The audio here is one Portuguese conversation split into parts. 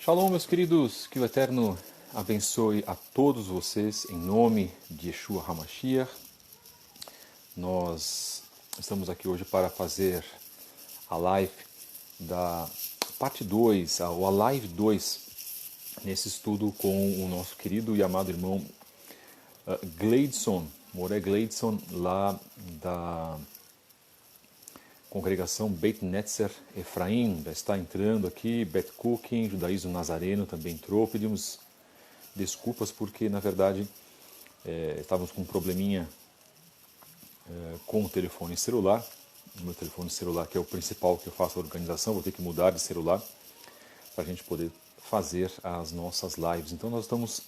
Shalom, meus queridos, que o Eterno abençoe a todos vocês em nome de Yeshua HaMashiach. Nós estamos aqui hoje para fazer a live da parte 2, a live 2, nesse estudo com o nosso querido e amado irmão Gleidson, Moré Gleidson, lá da congregação Beit Netzer Efraim, já está entrando aqui, Bet Cooking, Judaísmo Nazareno também entrou. Pedimos desculpas porque, na verdade, estávamos com um probleminha com o telefone celular. O meu telefone celular, que é o principal que eu faço a organização, vou ter que mudar de celular para a gente poder fazer as nossas lives. Então nós estamos,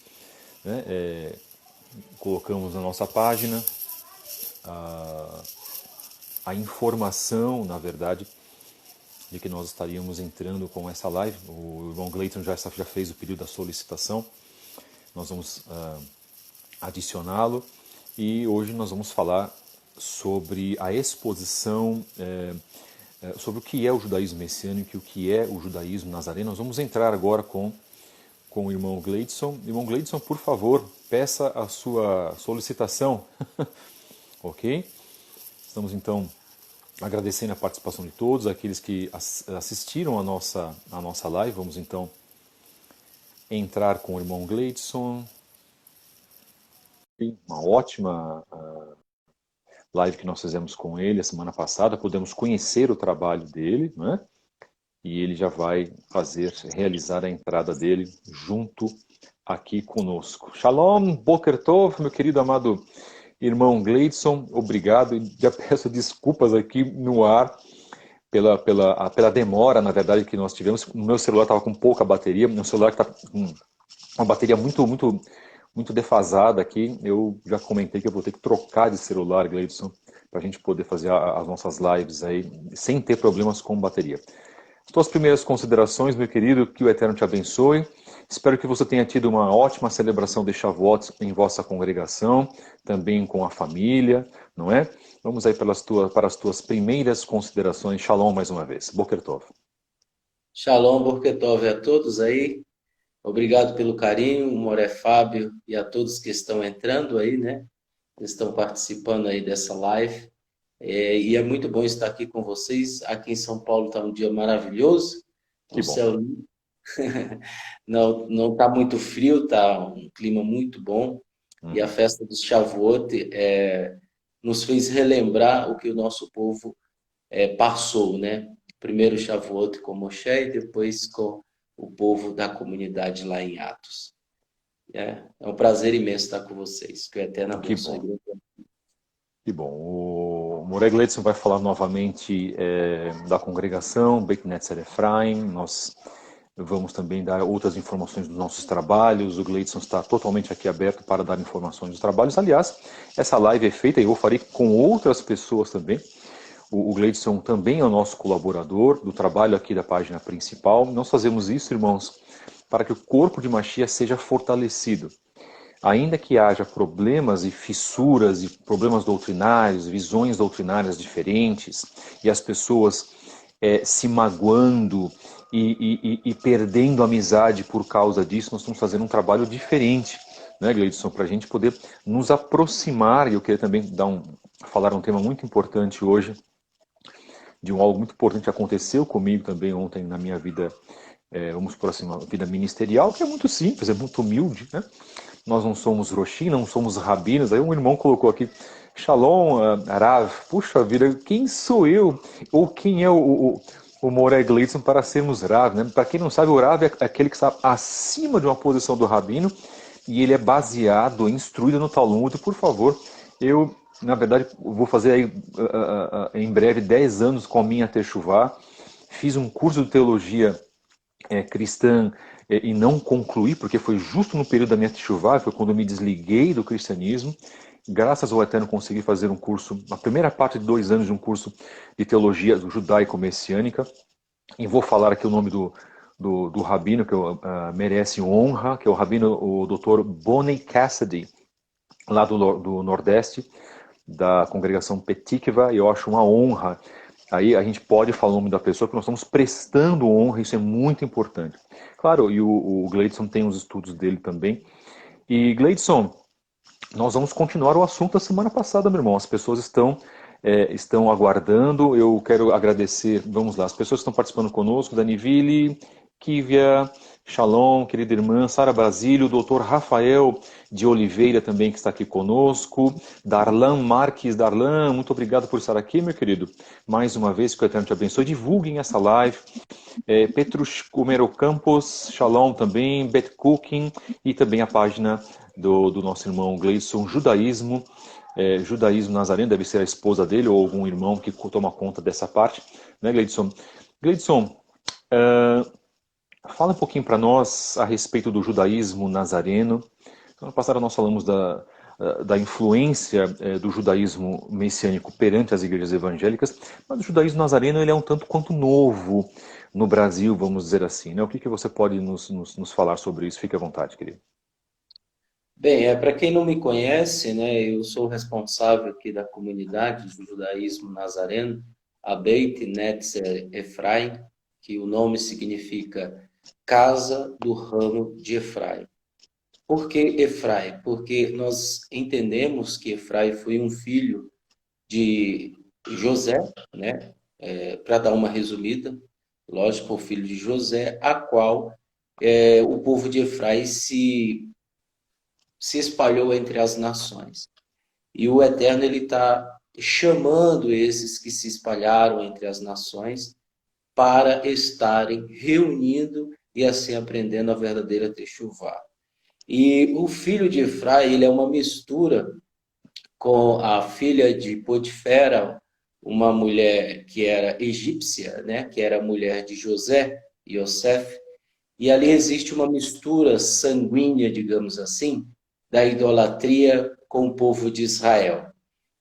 colocamos na nossa página a informação, na verdade, de que nós estaríamos entrando com essa live. O irmão Gleidson já fez o pedido da solicitação. Nós vamos adicioná-lo e hoje nós vamos falar sobre a exposição, sobre o que é o judaísmo messiânico e o que é o judaísmo nazareno. Nós vamos entrar agora com o irmão Gleidson. Irmão Gleidson, por favor, peça a sua solicitação. Ok? Estamos então agradecendo a participação de todos, aqueles que assistiram a nossa live. Vamos então entrar com o irmão Gleidson. Uma ótima live que nós fizemos com ele a semana passada. Podemos conhecer o trabalho dele, né? E ele já vai realizar a entrada dele junto aqui conosco. Shalom, Boker Tov, meu querido amado irmão Gleidson, obrigado. Já peço desculpas aqui no ar pela demora, na verdade, que nós tivemos. O meu celular estava com pouca bateria, meu celular está com uma bateria muito defasada aqui. Eu já comentei que eu vou ter que trocar de celular, Gleidson, para a gente poder fazer as nossas lives aí sem ter problemas com bateria. Suas primeiras considerações, meu querido, que o Eterno te abençoe. Espero que você tenha tido uma ótima celebração de Shavuot em vossa congregação, também com a família, não é? Vamos aí para as tuas primeiras considerações. Shalom mais uma vez. Boker Tov. Shalom, Boker Tov a todos aí. Obrigado pelo carinho, Moré Fábio e a todos que estão entrando aí, né? Que estão participando aí dessa live. E é muito bom estar aqui com vocês. Aqui em São Paulo está um dia maravilhoso. Que O bom. céu não está muito frio, está um clima muito bom. E a festa do Shavuot nos fez relembrar o que o nosso povo passou, né? Primeiro Shavuot com Moshe e depois com o povo da comunidade lá em Atos. É um prazer imenso estar com vocês. Que o Eterno abençoe. Que bom. O Moré Gleidson vai falar novamente da congregação Beit Netzer Efraim. Nós vamos também dar outras informações dos nossos trabalhos. O Gleidson está totalmente aqui aberto para dar informações dos trabalhos. Aliás, essa live é feita e eu farei com outras pessoas também. O Gleidson também é o nosso colaborador do trabalho aqui da página principal. Nós fazemos isso, irmãos, para que o corpo de Mashiach seja fortalecido. Ainda que haja problemas e fissuras e problemas doutrinários, visões doutrinárias diferentes, e as pessoas se magoando e perdendo amizade por causa disso, nós estamos fazendo um trabalho diferente, né, Gleidson, para a gente poder nos aproximar. E eu queria também falar um tema muito importante hoje, de algo muito importante que aconteceu comigo também ontem na minha vida, vamos por assim, uma vida ministerial, que é muito simples, é muito humilde, né? Nós não somos Roshim, não somos rabinos. Aí um irmão colocou aqui, Shalom, Rav, puxa vida, quem sou eu? Ou quem é o Moré Gleidson para sermos Rav, né? Para quem não sabe, o Rav é aquele que está acima de uma posição do rabino e ele é baseado, instruído no Talmud. Por favor, eu, na verdade, vou fazer aí em breve 10 anos com a minha Teshuvá. Fiz um curso de teologia cristã e não concluí, porque foi justo no período da minha teshuvá, foi quando eu me desliguei do cristianismo. Graças ao Eterno consegui fazer um curso, a primeira parte de 2 anos de um curso de teologia judaico-messiânica. E vou falar aqui o nome do rabino que merece honra, que é o rabino, o Dr. Bonnie Cassidy, lá do Nordeste, da congregação Petikva. E eu acho uma honra Aí a gente pode falar o nome da pessoa, porque nós estamos prestando honra, isso é muito importante. Claro, e o Gleidson tem os estudos dele também. E Gleidson, nós vamos continuar o assunto da semana passada, meu irmão. As pessoas estão aguardando. Eu quero agradecer, vamos lá, as pessoas que estão participando conosco, Daniville, Kívia, Shalom, querida irmã, Sara Basílio, doutor Rafael de Oliveira também que está aqui conosco, Darlan Marques, Darlan, muito obrigado por estar aqui, meu querido. Mais uma vez, que o Eterno te abençoe. Divulguem essa live. Petrus Comero Campos, Shalom também, Beth Cooking e também a página do nosso irmão Gleison, Judaísmo. Judaísmo Nazareno, deve ser a esposa dele ou algum irmão que toma conta dessa parte, né, Gleidson? Gleidson, fala um pouquinho para nós a respeito do judaísmo nazareno. Semana passada nós falamos da influência do judaísmo messiânico perante as igrejas evangélicas, mas o judaísmo nazareno ele é um tanto quanto novo no Brasil, vamos dizer assim, né? O que você pode nos falar sobre isso? Fique à vontade, querido. Bem, para quem não me conhece, né, eu sou responsável aqui da comunidade do judaísmo nazareno, a Beit Netzer Efraim, que o nome significa Casa do Ramo de Efraim. Por que Efraim? Porque nós entendemos que Efraim foi um filho de José, né? Para dar uma resumida, lógico, o filho de José, a qual o povo de Efraim se espalhou entre as nações. E o Eterno ele está chamando esses que se espalharam entre as nações para estarem reunindo e assim aprendendo a verdadeira Techuvá. E o filho de Efraim, ele é uma mistura com a filha de Potifera, uma mulher que era egípcia, né, que era mulher de José, Yosef, e ali existe uma mistura sanguínea, digamos assim, da idolatria com o povo de Israel.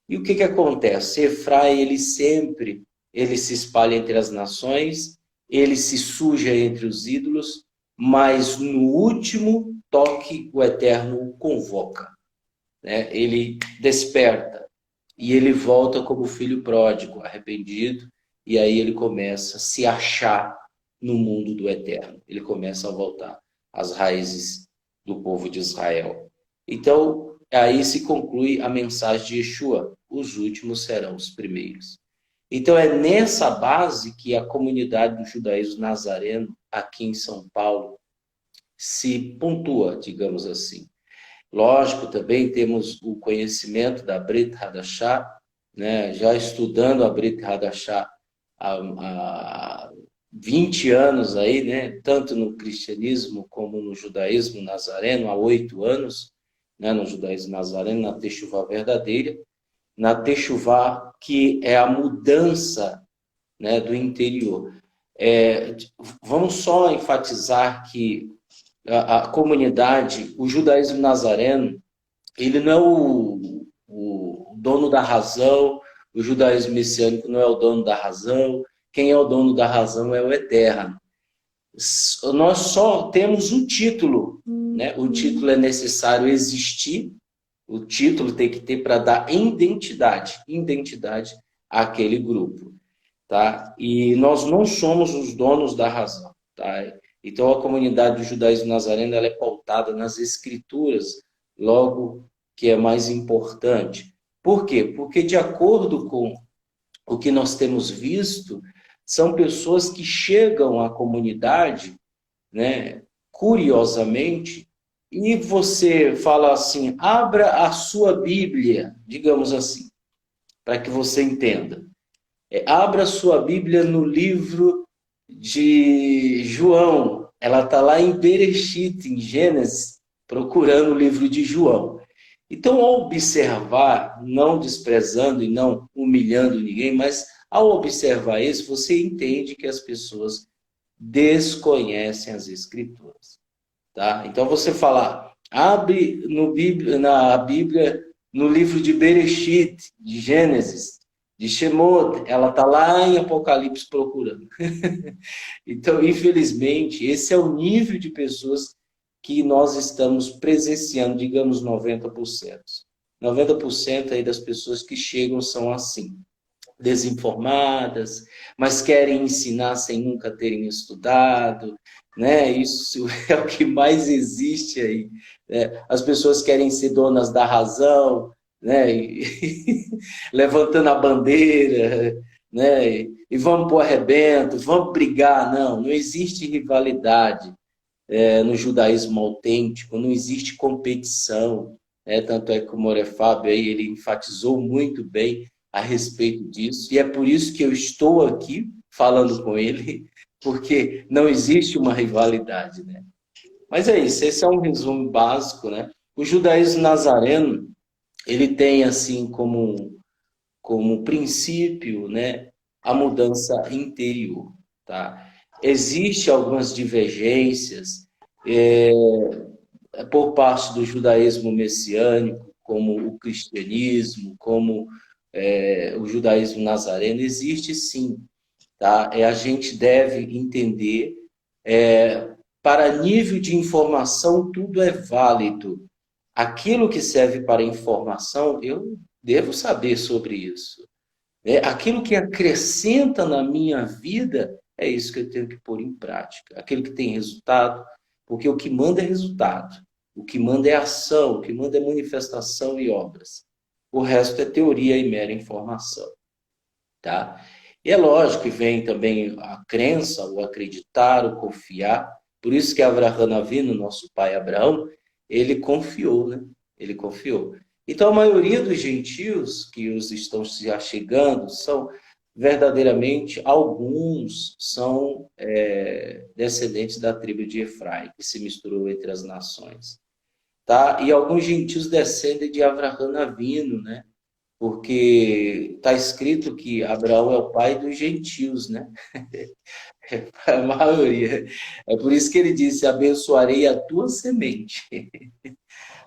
E o que acontece? Efraim, ele se espalha entre as nações, ele se suja entre os ídolos, mas no último toque o Eterno o convoca, né? Ele desperta e ele volta como filho pródigo, arrependido, e aí ele começa a se achar no mundo do Eterno. Ele começa a voltar às raízes do povo de Israel. Então, aí se conclui a mensagem de Yeshua: os últimos serão os primeiros. Então, é nessa base que a comunidade do judaísmo nazareno, aqui em São Paulo, se pontua, digamos assim. Lógico, também temos o conhecimento da Brit Hadashah, né? Já estudando a Brit Hadashah há 20 anos aí, né? Tanto no cristianismo como no judaísmo nazareno, há 8 anos, né? No judaísmo nazareno, na Techuvá verdadeira, na Techuvá que é a mudança, né, do interior. Vamos só enfatizar que a comunidade, o judaísmo nazareno, ele não é o dono da razão, o judaísmo messiânico não é o dono da razão, quem é o dono da razão é o Eterno. Nós só temos um título, né? O título é necessário existir, o título tem que ter para dar identidade àquele grupo, tá? E nós não somos os donos da razão, tá? Então, a comunidade do judaísmo nazareno ela é pautada nas escrituras, logo que é mais importante. Por quê? Porque, de acordo com o que nós temos visto, são pessoas que chegam à comunidade, né, curiosamente, e você fala assim, abra a sua Bíblia, digamos assim, para que você entenda. Abra a sua Bíblia no livro de João, ela está lá em Bereshit, em Gênesis, procurando o livro de João. Então, ao observar, não desprezando e não humilhando ninguém, mas ao observar isso, você entende que as pessoas desconhecem as Escrituras. Tá? Então, você fala, abre na Bíblia, no livro de Bereshit, de Gênesis, de Shemot, ela está lá em Apocalipse procurando. Então, infelizmente, esse é o nível de pessoas que nós estamos presenciando, digamos 90%. 90% aí das pessoas que chegam são assim. desinformadas, mas querem ensinar sem nunca terem estudado, né? Isso é o que mais existe aí, né? As pessoas querem ser donas da razão, né? Levantando a bandeira, né? E vamos pro arrebento, vamos brigar. Não, não existe rivalidade no judaísmo autêntico, não existe competição, né? Tanto é que o Morefábio aí, ele enfatizou muito bem a respeito disso, e é por isso que eu estou aqui falando com ele, porque não existe uma rivalidade, né? Mas é isso, esse é um resumo básico, né? O judaísmo nazareno, ele tem assim como princípio, né, a mudança interior, tá? Existem algumas divergências por parte do judaísmo messiânico, como o cristianismo, como o judaísmo nazareno, existe sim, tá? A gente deve entender, para nível de informação, tudo é válido. Aquilo que serve para informação, eu devo saber sobre isso. Aquilo que acrescenta na minha vida, é isso que eu tenho que pôr em prática. Aquilo que tem resultado, porque o que manda é resultado. O que manda é ação, o que manda é manifestação e obras. O resto é teoria e mera informação, tá? E é lógico que vem também a crença, o acreditar, o confiar. Por isso que Avraham Avinu, nosso pai Abraão, ele confiou, né? Ele confiou. Então, a maioria dos gentios que os estão se achegando são verdadeiramente, alguns são descendentes da tribo de Efraim, que se misturou entre as nações. Tá? E alguns gentios descendem de Avraham Avinu, né? Porque está escrito que Abraão é o pai dos gentios, né? A maioria. É por isso que ele disse: abençoarei a tua semente.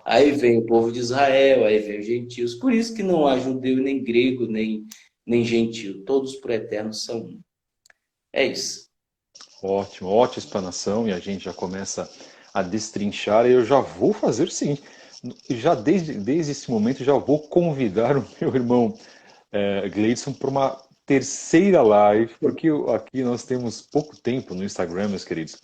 Aí vem o povo de Israel, aí vem os gentios. Por isso que não há judeu, nem grego, nem gentio. Todos por eterno são um. É isso. Ótimo, ótima explanação, e a gente já começa a destrinchar. E eu já vou fazer o seguinte, já desde esse momento já vou convidar o meu irmão Gleidson para uma terceira live, porque aqui nós temos pouco tempo no Instagram, meus queridos.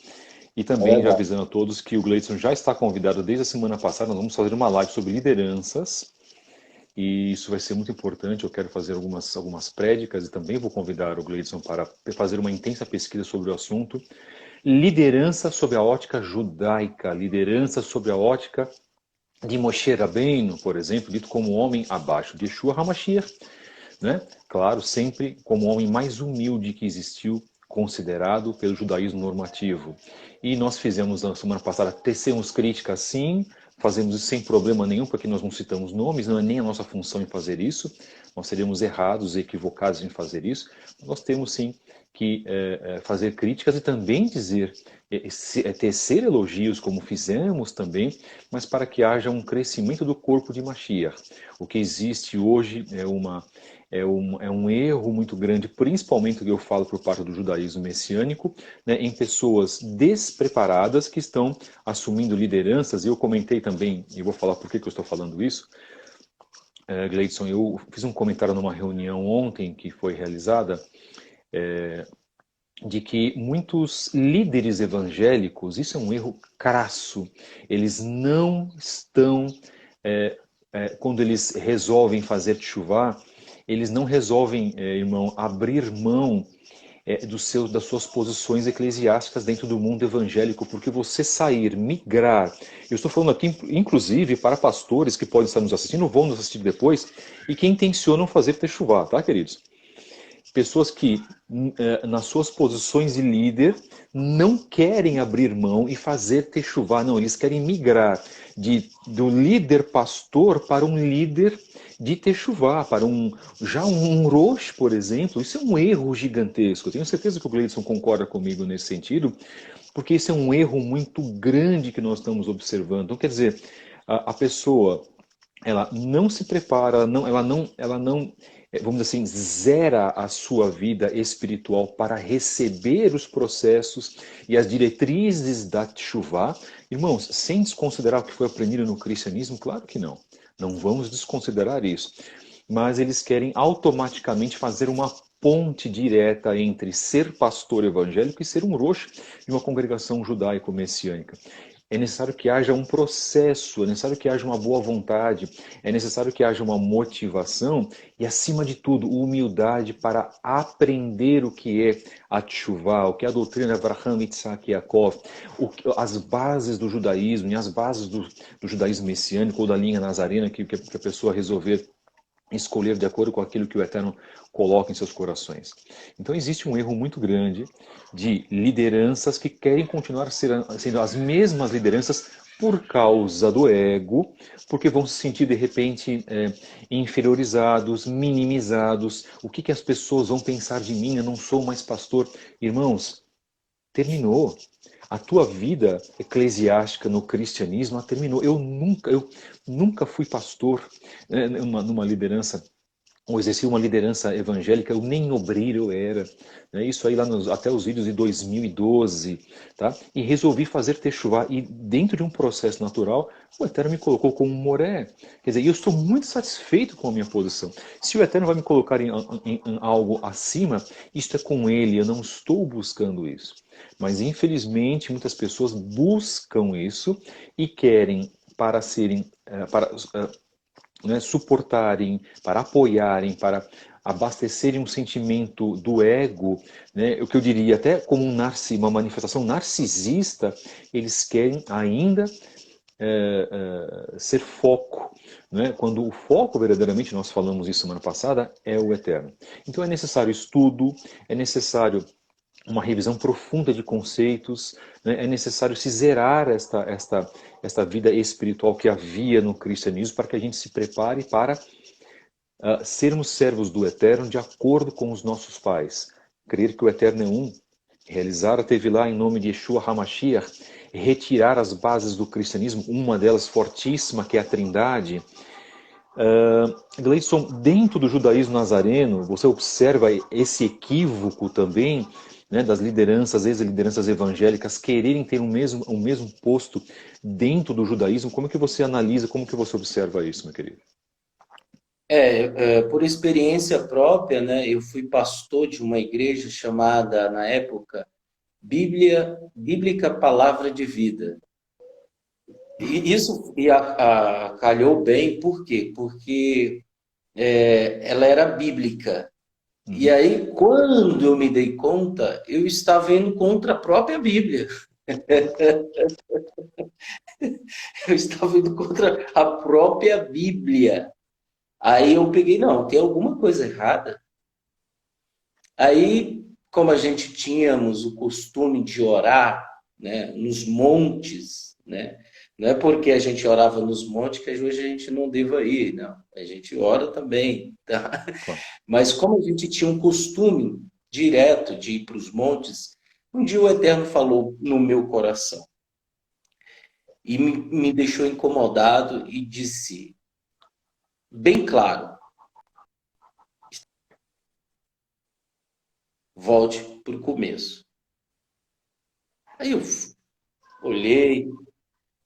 E É também já verdade. avisando a todos que o Gleidson já está convidado desde a semana passada. Nós vamos fazer uma live sobre lideranças, e isso vai ser muito importante. Eu quero fazer algumas prédicas e também vou convidar o Gleidson para fazer uma intensa pesquisa sobre o assunto. Liderança sob a ótica judaica, liderança sob a ótica de Moshe Rabbeinu, por exemplo, dito como homem abaixo de Yeshua HaMashiach, né? Claro, sempre como o homem mais humilde que existiu, considerado pelo judaísmo normativo. E nós fizemos na semana passada, tecemos críticas sim, fazemos isso sem problema nenhum, porque nós não citamos nomes, não é nem a nossa função em fazer isso, nós seríamos errados e equivocados em fazer isso. Nós temos sim que fazer críticas e também dizer, tecer elogios, como fizemos também, mas para que haja um crescimento do corpo de Mashiach. O que existe hoje é um erro muito grande, principalmente o que eu falo por parte do judaísmo messiânico, né, em pessoas despreparadas que estão assumindo lideranças. E eu comentei também, e vou falar por que eu estou falando isso, Gleidson, eu fiz um comentário numa reunião ontem que foi realizada, de que muitos líderes evangélicos, isso é um erro crasso, eles não estão, quando eles resolvem fazer tchuvá, eles não resolvem, irmão, abrir mão das suas posições eclesiásticas dentro do mundo evangélico, porque você sair, migrar, eu estou falando aqui inclusive para pastores que podem estar nos assistindo, vão nos assistir depois, e que intencionam fazer techuvá, tá, queridos? Pessoas que, nas suas posições de líder, não querem abrir mão e fazer techuvá, não, eles querem migrar do líder pastor para um líder de techuvá, para um rosh, por exemplo. Isso é um erro gigantesco. Eu tenho certeza que o Gleidson concorda comigo nesse sentido, porque isso é um erro muito grande que nós estamos observando. Então, quer dizer, a pessoa, ela não se prepara, ela não, vamos dizer assim, zera a sua vida espiritual para receber os processos e as diretrizes da Teshuvah. Irmãos, sem desconsiderar o que foi aprendido no cristianismo, claro que não. Não vamos desconsiderar isso. mas eles querem automaticamente fazer uma ponte direta entre ser pastor evangélico e ser um roche de uma congregação judaico-messiânica. É necessário que haja um processo, é necessário que haja uma boa vontade, é necessário que haja uma motivação e, acima de tudo, humildade para aprender o que é a Teshuvah, o que é a doutrina de Avraham, Yitzhak e Yaakov, as bases do judaísmo e as bases do judaísmo messiânico ou da linha nazarena que a pessoa resolver escolher de acordo com aquilo que o Eterno coloca em seus corações. Então existe um erro muito grande de lideranças que querem continuar sendo as mesmas lideranças por causa do ego, porque vão se sentir de repente inferiorizados, minimizados. O que as pessoas vão pensar de mim? Eu não sou mais pastor. Irmãos, terminou. A tua vida eclesiástica no cristianismo terminou. Eu nunca fui pastor numa liderança, ou exerci uma liderança evangélica, eu nem obreiro eu era. Né? Isso aí lá até os vídeos de 2012. Tá? E resolvi fazer techuvá. E dentro de um processo natural, o Eterno me colocou como um moré. Quer dizer, eu estou muito satisfeito com a minha posição. Se o Eterno vai me colocar em algo acima, isto é com Ele, eu não estou buscando isso. Mas, infelizmente, muitas pessoas buscam isso e querem, para serem, né, suportarem, para apoiarem, para abastecerem um sentimento do ego, né, o que eu diria até como uma manifestação narcisista, eles querem ainda ser foco, né? Quando o foco verdadeiramente, nós falamos isso semana passada, é o Eterno. Então é necessário estudo, é necessário uma revisão profunda de conceitos, né? É necessário se zerar esta vida espiritual que havia no cristianismo para que a gente se prepare para sermos servos do Eterno de acordo com os nossos pais. Crer que o Eterno é um, realizar a Tevilá em nome de Yeshua HaMashiach, retirar as bases do cristianismo, uma delas fortíssima, que é a Trindade. Gleison, dentro do judaísmo nazareno, você observa esse equívoco também, né, das lideranças, ex-lideranças evangélicas, quererem ter o mesmo posto dentro do judaísmo. Como é que você analisa, como que você observa isso, meu querido? Por experiência própria, né, eu fui pastor de uma igreja chamada, na época, Bíblica Palavra de Vida. E isso calhou bem, por quê? Porque ela era bíblica. E aí, quando eu me dei conta, eu estava indo contra a própria Bíblia. Eu estava indo contra a própria Bíblia. Aí eu peguei, não, tem alguma coisa errada. Aí, como a gente tínhamos o costume de orar, né, nos montes, né? Não é porque a gente orava nos montes que hoje a gente não deva ir, não. A gente ora também, tá? Mas como a gente tinha um costume direto de ir para os montes, um dia o Eterno falou no meu coração e me deixou incomodado e disse bem claro: volte para o começo. Aí eu olhei.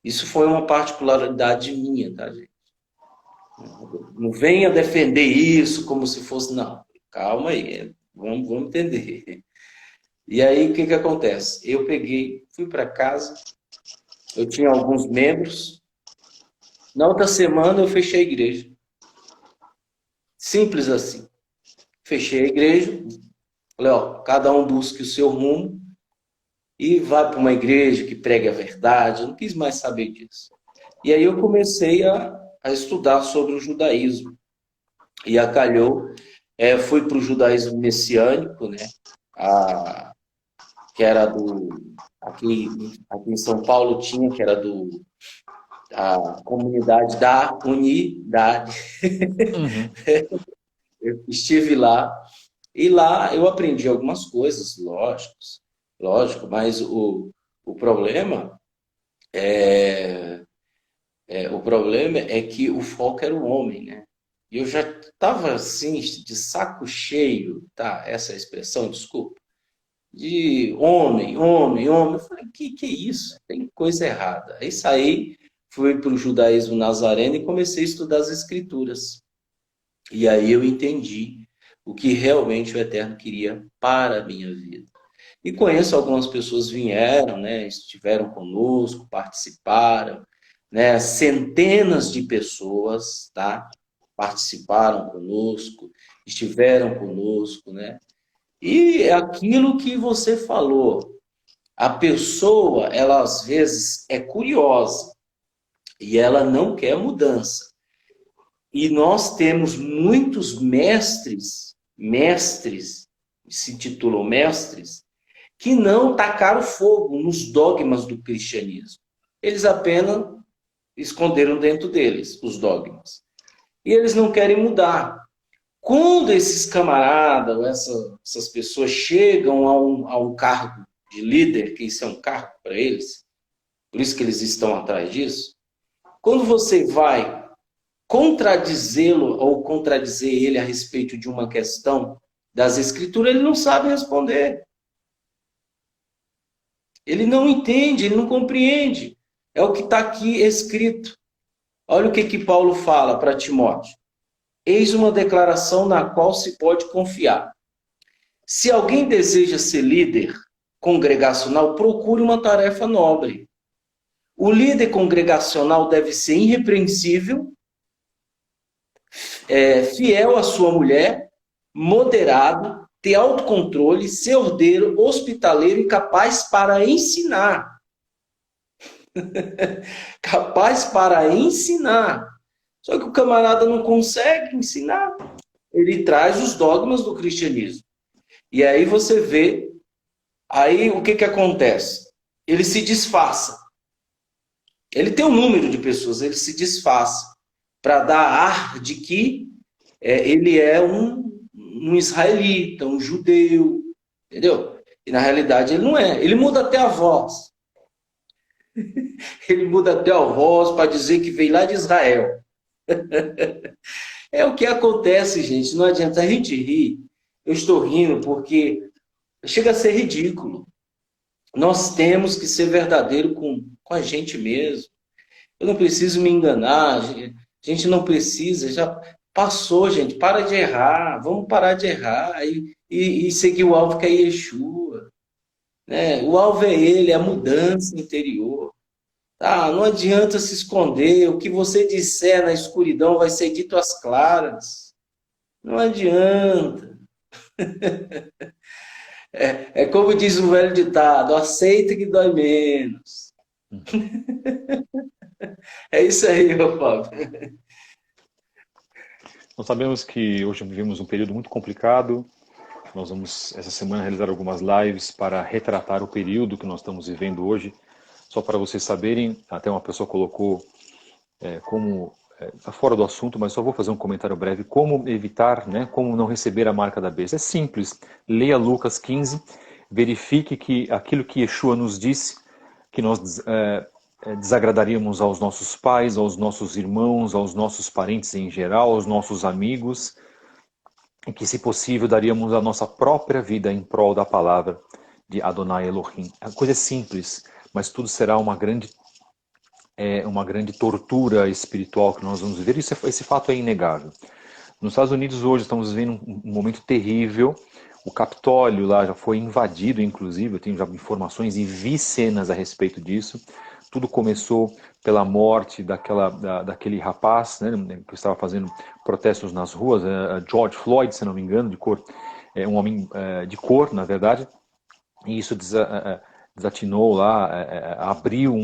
Isso foi uma particularidade minha, tá, gente? Não venha defender isso como se fosse... Não, calma aí, vamos entender. E aí, o que acontece? Eu peguei, fui para casa, eu tinha alguns membros. Na outra semana, eu fechei a igreja. Simples assim. Fechei a igreja, falei, ó, cada um busque o seu rumo e vá para uma igreja que pregue a verdade. Eu não quis mais saber disso. E aí eu comecei a estudar sobre o judaísmo. E acalhou, fui para o judaísmo messiânico, né? Que era aqui em São Paulo tinha, que era a comunidade da unidade. Uhum. Eu estive lá, e lá eu aprendi algumas coisas, lógico, mas o problema o problema é que o foco era o homem, né? E eu já estava assim, de saco cheio, tá? Essa expressão, desculpa, de homem. Eu falei, que é isso? Tem coisa errada. Aí saí, fui para o judaísmo nazareno e comecei a estudar as escrituras. E aí eu entendi o que realmente o Eterno queria para a minha vida. E conheço algumas pessoas vieram, né, estiveram conosco, participaram, né, centenas de pessoas, tá, participaram conosco, estiveram conosco, né. E é aquilo que você falou, a pessoa, ela às vezes é curiosa e ela não quer mudança. E nós temos muitos mestres, se titulam mestres, que não tacaram fogo nos dogmas do cristianismo. Eles apenas esconderam dentro deles os dogmas. E eles não querem mudar. Quando esses camaradas, essas pessoas chegam a um cargo de líder, que isso é um cargo para eles, por isso que eles estão atrás disso, quando você vai contradizê-lo ou contradizer ele a respeito de uma questão das escrituras, ele não sabe responder. Ele não entende, ele não compreende. É o que está aqui escrito. Olha o que Paulo fala para Timóteo. Eis uma declaração na qual se pode confiar. Se alguém deseja ser líder congregacional, procure uma tarefa nobre. O líder congregacional deve ser irrepreensível, fiel à sua mulher, moderado, ter autocontrole, ser ordeiro, hospitaleiro e capaz para ensinar. Capaz para ensinar. Só que o camarada não consegue ensinar. Ele traz os dogmas do cristianismo. E aí você vê, aí o que acontece? Ele se disfarça. Ele tem um número de pessoas, ele se disfarça para dar ar de que ele é um israelita, um judeu, entendeu? E na realidade ele não é. Ele muda até a voz. Ele muda até a voz para dizer que veio lá de Israel. É o que acontece, gente. Não adianta a gente rir. Eu estou rindo porque chega a ser ridículo. Nós temos que ser verdadeiro com a gente mesmo. Eu não preciso me enganar. A gente não precisa. Já passou, gente. Para de errar. Vamos parar de errar e seguir o alvo que é Yeshua. Né? O alvo é ele, é a mudança interior. Tá? Não adianta se esconder. O que você disser na escuridão vai ser dito às claras. Não adianta. É como diz o velho ditado, aceita que dói menos. É isso aí, meu Fábio. Nós sabemos que hoje vivemos um período muito complicado. Nós vamos, essa semana, realizar algumas lives para retratar o período que nós estamos vivendo hoje. Só para vocês saberem, até uma pessoa colocou como... Está fora do assunto, mas só vou fazer um comentário breve. Como evitar, né, como não receber a marca da besta? É simples. Leia Lucas 15, verifique que aquilo que Yeshua nos disse, que nós desagradaríamos aos nossos pais, aos nossos irmãos, aos nossos parentes em geral, aos nossos amigos, e que, se possível, daríamos a nossa própria vida em prol da palavra de Adonai Elohim. A coisa é simples, mas tudo será uma grande tortura espiritual que nós vamos viver. Esse fato é inegável. Nos Estados Unidos hoje estamos vivendo um momento terrível. O Capitólio lá já foi invadido, inclusive, eu tenho já informações e vi cenas a respeito disso. Tudo começou pela morte daquele rapaz, né, que estava fazendo protestos nas ruas, George Floyd, se não me engano, de cor, um homem de cor, na verdade, e isso desatinou lá, abriu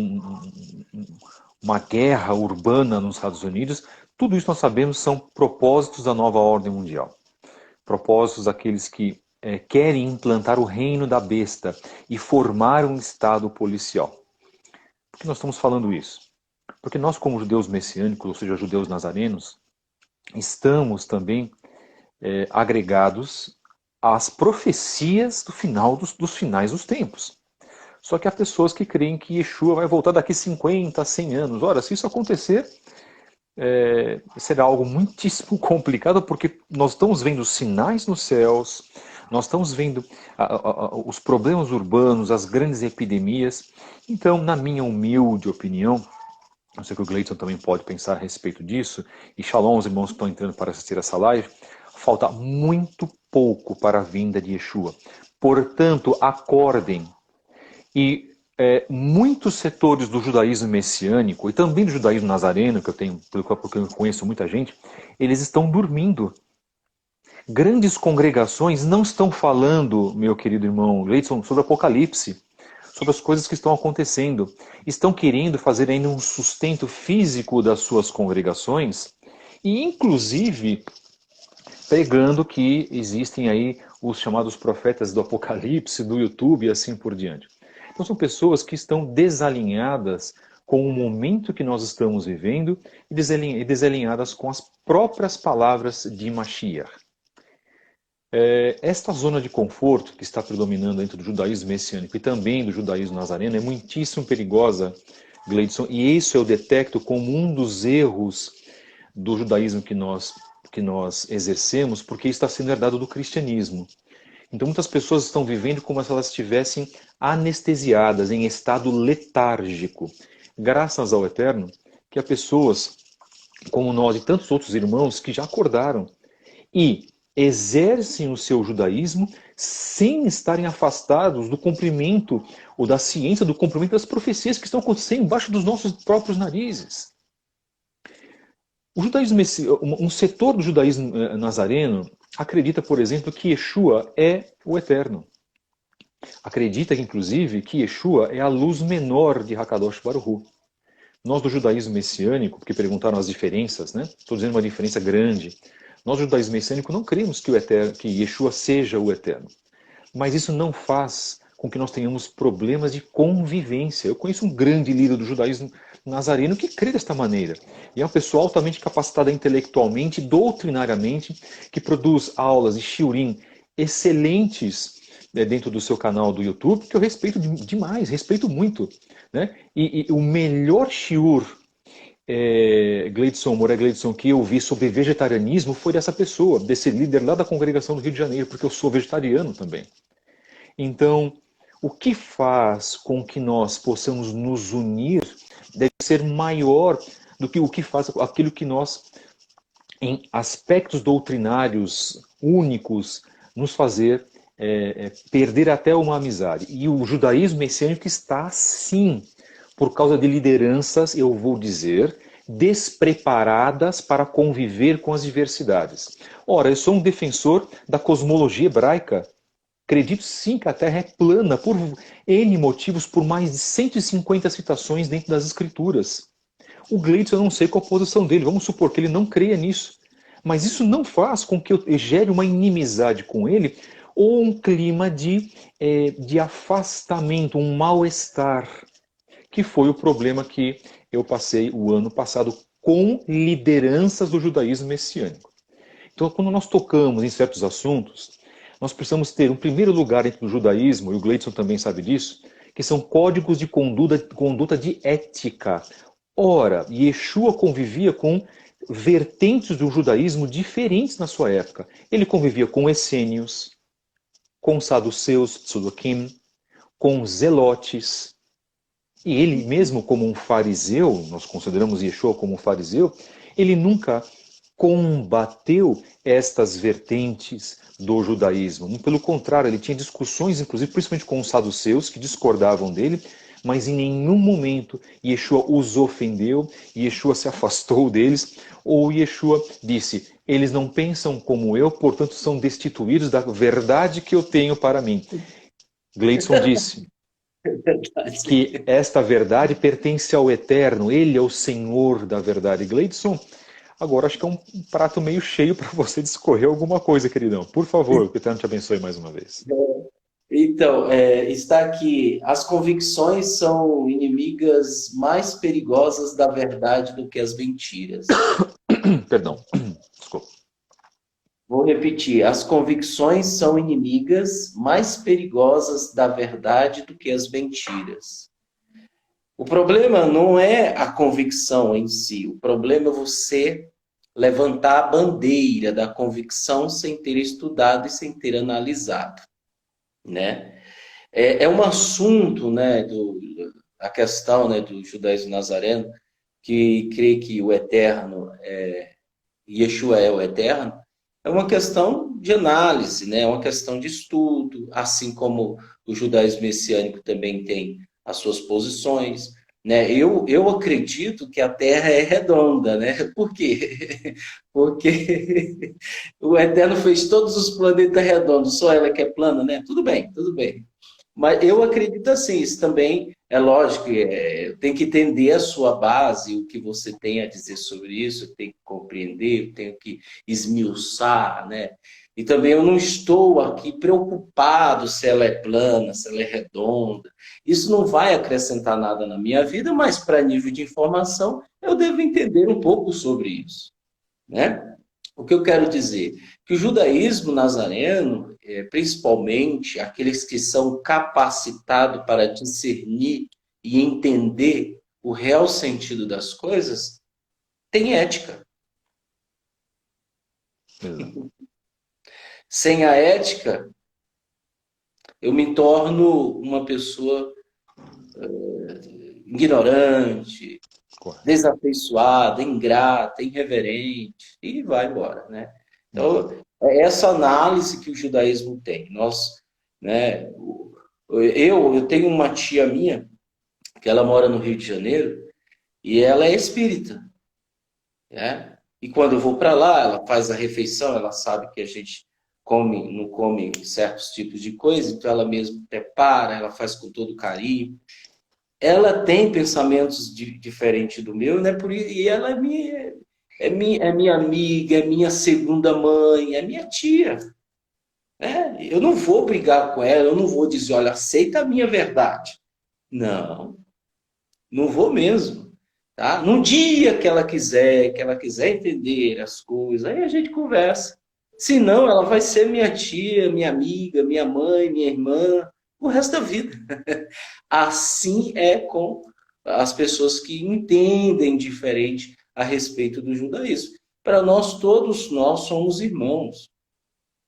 uma guerra urbana nos Estados Unidos. Tudo isso nós sabemos são propósitos da nova ordem mundial. Propósitos daqueles que querem implantar o reino da besta e formar um estado policial. Por que nós estamos falando isso? Porque nós, como judeus messiânicos, ou seja, judeus nazarenos, estamos também agregados às profecias do final dos finais dos tempos. Só que há pessoas que creem que Yeshua vai voltar daqui 50, 100 anos. Ora, se isso acontecer, será algo muitíssimo complicado, porque nós estamos vendo sinais nos céus, nós estamos vendo os problemas urbanos, as grandes epidemias. Então, na minha humilde opinião, eu sei que o Gleidson também pode pensar a respeito disso, e shalom aos irmãos que estão entrando para assistir essa live, falta muito pouco para a vinda de Yeshua. Portanto, acordem. E muitos setores do judaísmo messiânico, e também do judaísmo nazareno, que eu tenho, porque eu conheço muita gente, eles estão dormindo. Grandes congregações não estão falando, meu querido irmão Gleidson, sobre Apocalipse, sobre as coisas que estão acontecendo. Estão querendo fazer ainda um sustento físico das suas congregações e, inclusive, pregando que existem aí os chamados profetas do Apocalipse, do YouTube e assim por diante. Então são pessoas que estão desalinhadas com o momento que nós estamos vivendo e desalinhadas com as próprias palavras de Mashiach. Esta zona de conforto que está predominando dentro do judaísmo messiânico e também do judaísmo nazareno é muitíssimo perigosa, Gleidson, e isso eu detecto como um dos erros do judaísmo que nós exercemos, porque isso está sendo herdado do cristianismo. Então muitas pessoas estão vivendo como se elas estivessem anestesiadas, em estado letárgico. Graças ao Eterno, que há pessoas como nós e tantos outros irmãos que já acordaram e exercem o seu judaísmo sem estarem afastados do cumprimento ou da ciência do cumprimento das profecias que estão acontecendo embaixo dos nossos próprios narizes. O judaísmo, um setor do judaísmo nazareno acredita, por exemplo, que Yeshua é o Eterno. Acredita, inclusive, que Yeshua é a luz menor de Hakadosh Baruch Hu. Nós do judaísmo messiânico, porque perguntaram as diferenças, né? Estou dizendo uma diferença grande. Nós do judaísmo messiânico não cremos que Yeshua seja o Eterno. Mas isso não faz com que nós tenhamos problemas de convivência. Eu conheço um grande líder do judaísmo nazareno que crê desta maneira. E é uma pessoa altamente capacitada intelectualmente, doutrinariamente, que produz aulas de shiurim excelentes dentro do seu canal do YouTube, que eu respeito demais, respeito muito. Né? E o melhor shiur, Gleidson, que eu vi sobre vegetarianismo foi dessa pessoa, desse líder lá da congregação do Rio de Janeiro, porque eu sou vegetariano também. Então, o que faz com que nós possamos nos unir deve ser maior do que o que faz aquilo que nós, em aspectos doutrinários únicos, nos fazer perder até uma amizade. E o judaísmo messiânico está, sim, por causa de lideranças, eu vou dizer, despreparadas para conviver com as diversidades. Ora, eu sou um defensor da cosmologia hebraica. Acredito sim que a Terra é plana por N motivos, por mais de 150 citações dentro das Escrituras. O Gleidson, eu não sei qual a posição dele, vamos supor que ele não creia nisso. Mas isso não faz com que eu gere uma inimizade com ele ou um clima de afastamento, um mal-estar, que foi o problema que eu passei o ano passado com lideranças do judaísmo messiânico. Então, quando nós tocamos em certos assuntos, nós precisamos ter um primeiro lugar dentro do judaísmo, e o Gleidson também sabe disso, que são códigos de conduta de ética. Ora, Yeshua convivia com vertentes do judaísmo diferentes na sua época. Ele convivia com essênios, com saduceus, tzedukim, com zelotes. E ele mesmo como um fariseu, nós consideramos Yeshua como um fariseu, ele nunca combateu estas vertentes do judaísmo. Pelo contrário, ele tinha discussões, inclusive, principalmente com os saduceus, que discordavam dele, mas em nenhum momento Yeshua os ofendeu, Yeshua se afastou deles, ou Yeshua disse, eles não pensam como eu, portanto são destituídos da verdade que eu tenho para mim. Gleidson disse que esta verdade pertence ao Eterno, Ele é o Senhor da verdade. Gleidson, agora acho que é um prato meio cheio para você discorrer alguma coisa, queridão. Por favor, que o Eterno te abençoe mais uma vez. Então, está aqui, as convicções são inimigas mais perigosas da verdade do que as mentiras. Perdão, desculpa. Vou repetir, as convicções são inimigas mais perigosas da verdade do que as mentiras. O problema não é a convicção em si, o problema é você levantar a bandeira da convicção sem ter estudado e sem ter analisado, né? É um assunto, né, a questão, né, do judaísmo nazareno, que crê que o eterno Yeshua é o eterno, é uma questão de análise, né? É uma questão de estudo, assim como o judaísmo messiânico também tem as suas posições, né? Eu acredito que a Terra é redonda, né? Por quê? Porque o Eterno fez todos os planetas redondos, só ela que é plana, né? Tudo bem, tudo bem. Mas eu acredito assim, isso também é lógico, tem que entender a sua base, o que você tem a dizer sobre isso, tem que compreender, tenho que esmiuçar, né? E também eu não estou aqui preocupado se ela é plana, se ela é redonda. Isso não vai acrescentar nada na minha vida, mas para nível de informação, eu devo entender um pouco sobre isso, né? O que eu quero dizer? Que o judaísmo nazareno, principalmente aqueles que são capacitados para discernir e entender o real sentido das coisas, tem ética. Exato. Sem a ética, eu me torno uma pessoa ignorante, Correto. desafeiçoada, ingrata, irreverente, e vai embora, né? Então, Exato. é essa análise que o judaísmo tem. Nós, né, eu tenho uma tia minha, que ela mora no Rio de Janeiro, e ela é espírita, né? E quando eu vou para lá, ela faz a refeição, ela sabe que a gente não come certos tipos de coisa, então ela mesma prepara, ela faz com todo carinho. Ela tem pensamentos diferentes do meu, né? E ela é minha amiga, é minha segunda mãe, é minha tia. Né? Eu não vou brigar com ela, eu não vou dizer, olha, aceita a minha verdade. Não, não vou mesmo. Tá? Num dia que ela quiser entender as coisas, aí a gente conversa. Senão, ela vai ser minha tia, minha amiga, minha mãe, minha irmã, o resto da vida. Assim é com as pessoas que entendem diferente a respeito do judaísmo. Para nós, todos nós somos irmãos,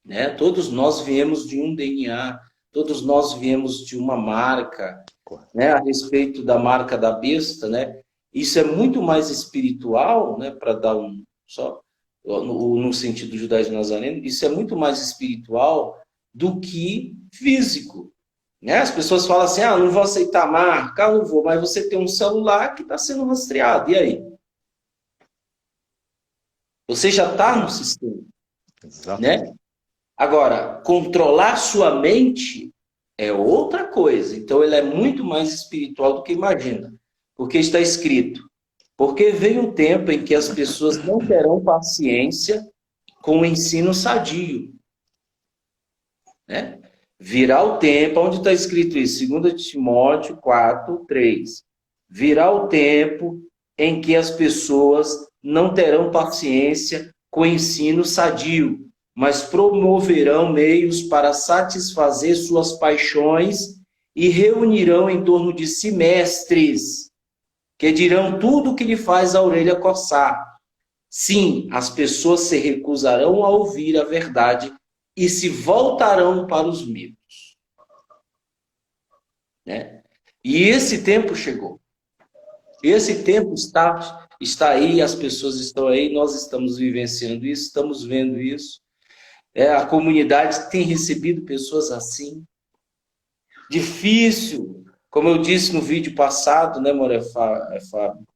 né? Todos nós viemos de um DNA, todos nós viemos de uma marca, Correto. né? A respeito da marca da besta, né? Isso é muito mais espiritual, né? Para dar só no sentido do judaísmo nazareno, isso é muito mais espiritual do que físico. Né? As pessoas falam assim, não vou aceitar a marca, não vou, mas você tem um celular que está sendo rastreado, e aí? Você já está no sistema, Exato. né? Agora, controlar sua mente é outra coisa. Então, ele é muito mais espiritual do que imagina. Porque está escrito, porque veio um tempo em que as pessoas não terão paciência com o ensino sadio, né? Virá o tempo, onde está escrito isso? 2 Timóteo 4:3. Virá o tempo em que as pessoas não terão paciência com o ensino sadio, mas promoverão meios para satisfazer suas paixões e reunirão em torno de si mestres, que dirão tudo o que lhe faz a orelha coçar. Sim, as pessoas se recusarão a ouvir a verdade e se voltarão para os mitos. Né? E esse tempo chegou. Esse tempo está aí, as pessoas estão aí, nós estamos vivenciando isso, estamos vendo isso. A comunidade tem recebido pessoas assim. Difícil, como eu disse no vídeo passado, né, Fábio?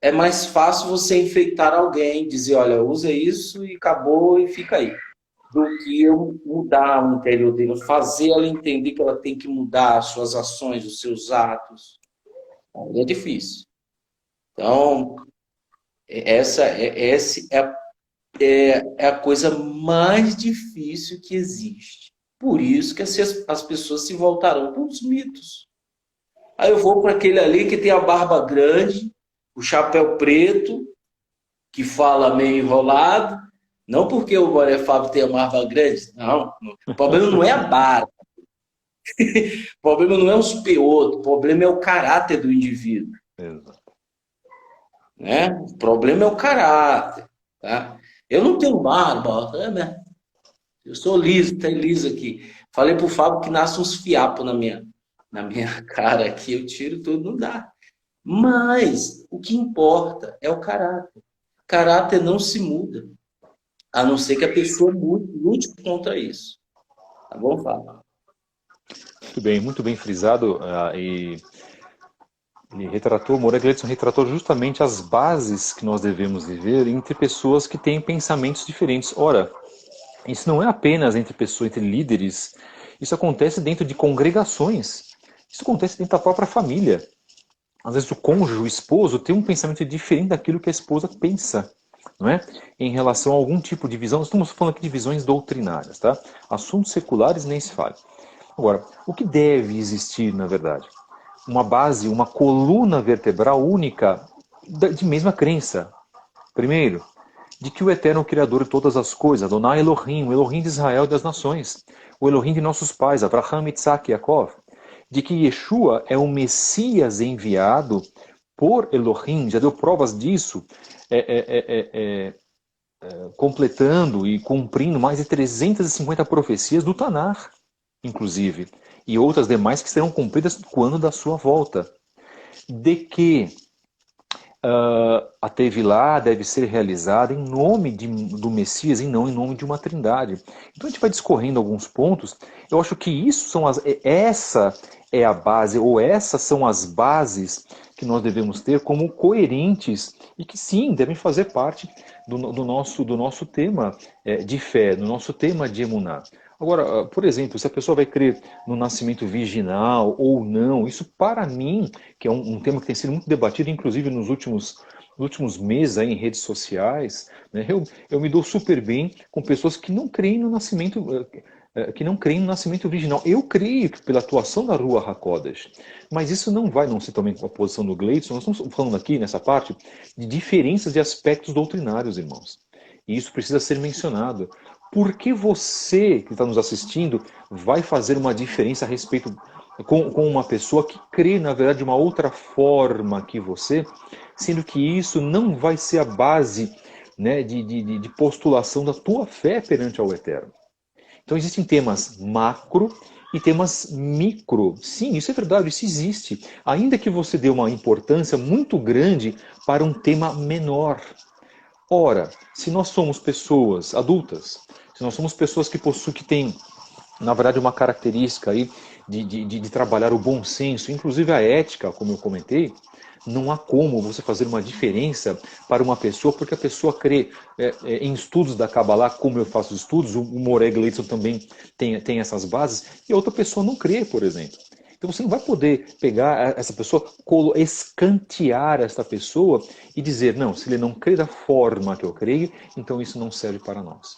É mais fácil você enfeitar alguém, dizer, olha, usa isso e acabou e fica aí. Do que eu mudar o interior dela, fazer ela entender que ela tem que mudar as suas ações, os seus atos. É difícil. Então, essa é a coisa mais difícil que existe. Por isso que as pessoas se voltarão para os mitos. Aí eu vou para aquele ali que tem a barba grande, o chapéu preto, que fala meio enrolado. Não porque o Boré Fábio tem a barba grande, não. O problema não é a barba. O problema não é os peotos, o problema é o caráter do indivíduo. Exato. Né? O problema é o caráter. Tá? Eu não tenho barba, né? Eu sou liso, tem liso aqui. Falei pro Fábio que nasce uns fiapos na minha cara aqui, eu tiro tudo, não dá. Mas o que importa é o caráter. Caráter não se muda, a não ser que a pessoa lute contra isso. Tá bom, Fábio? Muito bem frisado. E ele retratou, Moreira Gledson retratou justamente as bases que nós devemos viver entre pessoas que têm pensamentos diferentes. Ora, isso não é apenas entre pessoas, entre líderes. Isso acontece dentro de congregações. Isso acontece dentro da própria família. Às vezes o cônjuge, o esposo, tem um pensamento diferente daquilo que a esposa pensa, não é? Em relação a algum tipo de visão. Nós estamos falando aqui de visões doutrinárias, tá? Assuntos seculares nem se fala. Agora, o que deve existir, na verdade? Uma base, uma coluna vertebral única de mesma crença. Primeiro, de que o Eterno é o Criador de todas as coisas, Adonai Elohim, o Elohim de Israel e das nações, o Elohim de nossos pais, Abraham, Isaac e Yaakov, de que Yeshua é o Messias enviado por Elohim, já deu provas disso, completando e cumprindo mais de 350 profecias do Tanar, inclusive, e outras demais que serão cumpridas quando da sua volta. De que a Tevilá deve ser realizada em nome do Messias e não em nome de uma trindade. Então a gente vai discorrendo alguns pontos. Eu acho que essa é a base, ou essas são as bases que nós devemos ter como coerentes e que sim, devem fazer parte do nosso tema de fé, do nosso tema de emuná. Agora, por exemplo, se a pessoa vai crer no nascimento virginal ou não, isso para mim, que é um tema que tem sido muito debatido, inclusive nos últimos meses aí em redes sociais, né, eu me dou super bem com pessoas que não creem no nascimento virginal. Eu creio que pela atuação da Rua HaKodesh, mas isso não ser também com a posição do Gleidson. Nós estamos falando aqui, nessa parte, de diferenças de aspectos doutrinários, irmãos. E isso precisa ser mencionado. Por que você, que está nos assistindo, vai fazer uma diferença a respeito com uma pessoa que crê, na verdade, de uma outra forma que você, sendo que isso não vai ser a base, né, de postulação da tua fé perante ao Eterno? Então existem temas macro e temas micro. Sim, isso é verdade, isso existe. Ainda que você dê uma importância muito grande para um tema menor. Ora, se nós somos pessoas adultas, se nós somos pessoas que têm, na verdade, uma característica aí de trabalhar o bom senso, inclusive a ética, como eu comentei, não há como você fazer uma diferença para uma pessoa, porque a pessoa crê em estudos da Kabbalah, como eu faço estudos, o Moré Gleidson também tem essas bases, e a outra pessoa não crê, por exemplo. Então você não vai poder pegar essa pessoa, escantear essa pessoa e dizer, não, se ele não crê da forma que eu creio, então isso não serve para nós.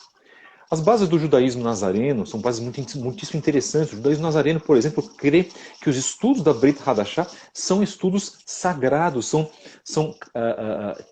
As bases do judaísmo nazareno são bases muitíssimo interessantes. O judaísmo nazareno, por exemplo, crê que os estudos da Brit Hadashah são estudos sagrados, são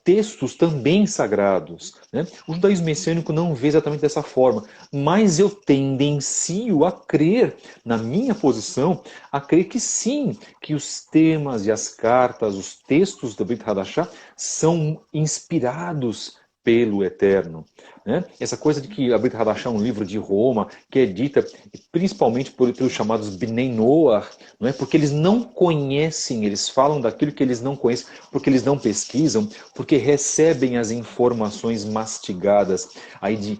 textos também sagrados, né? O judaísmo messiânico não vê exatamente dessa forma, mas eu tendencio a crer, na minha posição, a crer que sim, que os temas e as cartas, os textos da Brit Hadashah são inspirados pelo Eterno. Né? Essa coisa de que a Brit Hadashah é um livro de Roma, que é dita principalmente pelos chamados Bnei Noach, não é? Porque eles não conhecem, eles falam daquilo que eles não conhecem, porque eles não pesquisam, porque recebem as informações mastigadas aí de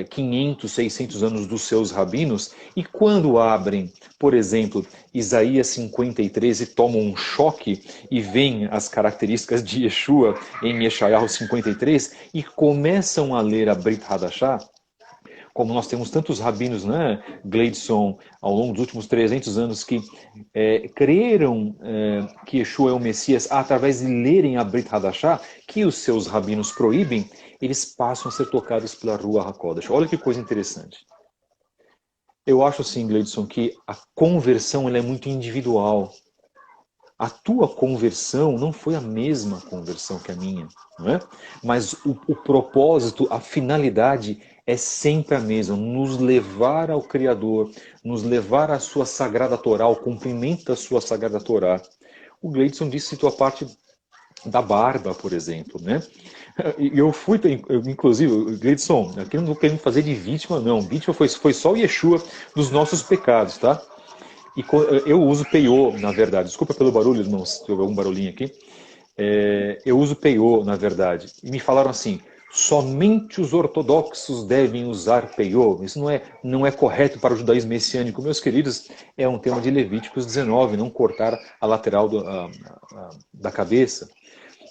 500, 600 anos dos seus rabinos, e quando abrem, por exemplo, Isaías 53 e tomam um choque e veem as características de Yeshua em Yeshayahu 53 e começam a ler a Brit Hadashah, como nós temos tantos rabinos, né, Gleidson, ao longo dos últimos 300 anos, que creram que Yeshua é o Messias através de lerem a Brit Hadashah, que os seus rabinos proíbem, eles passam a ser tocados pela Rua HaKodesh. Olha que coisa interessante. Eu acho assim, Gleidson, que a conversão ela é muito individual. A tua conversão não foi a mesma conversão que a minha, não é? Mas o propósito, a finalidade é sempre a mesma, nos levar ao Criador, nos levar à sua sagrada Torá, ao cumprimento da sua sagrada Torá. O Gleidson disse citou a parte da barba, por exemplo, né? E inclusive, Gleidson, aqui eu não estou querendo fazer de vítima, não. Vítima foi só o Yeshua dos nossos pecados, tá? E eu uso Peiô, na verdade. Desculpa pelo barulho, irmãos, se houver algum barulhinho aqui. Eu uso Peiô, na verdade. E me falaram assim, somente os ortodoxos devem usar Peiô. Isso não é correto para o judaísmo messiânico. Meus queridos, é um tema de Levíticos 19, não cortar a lateral da cabeça.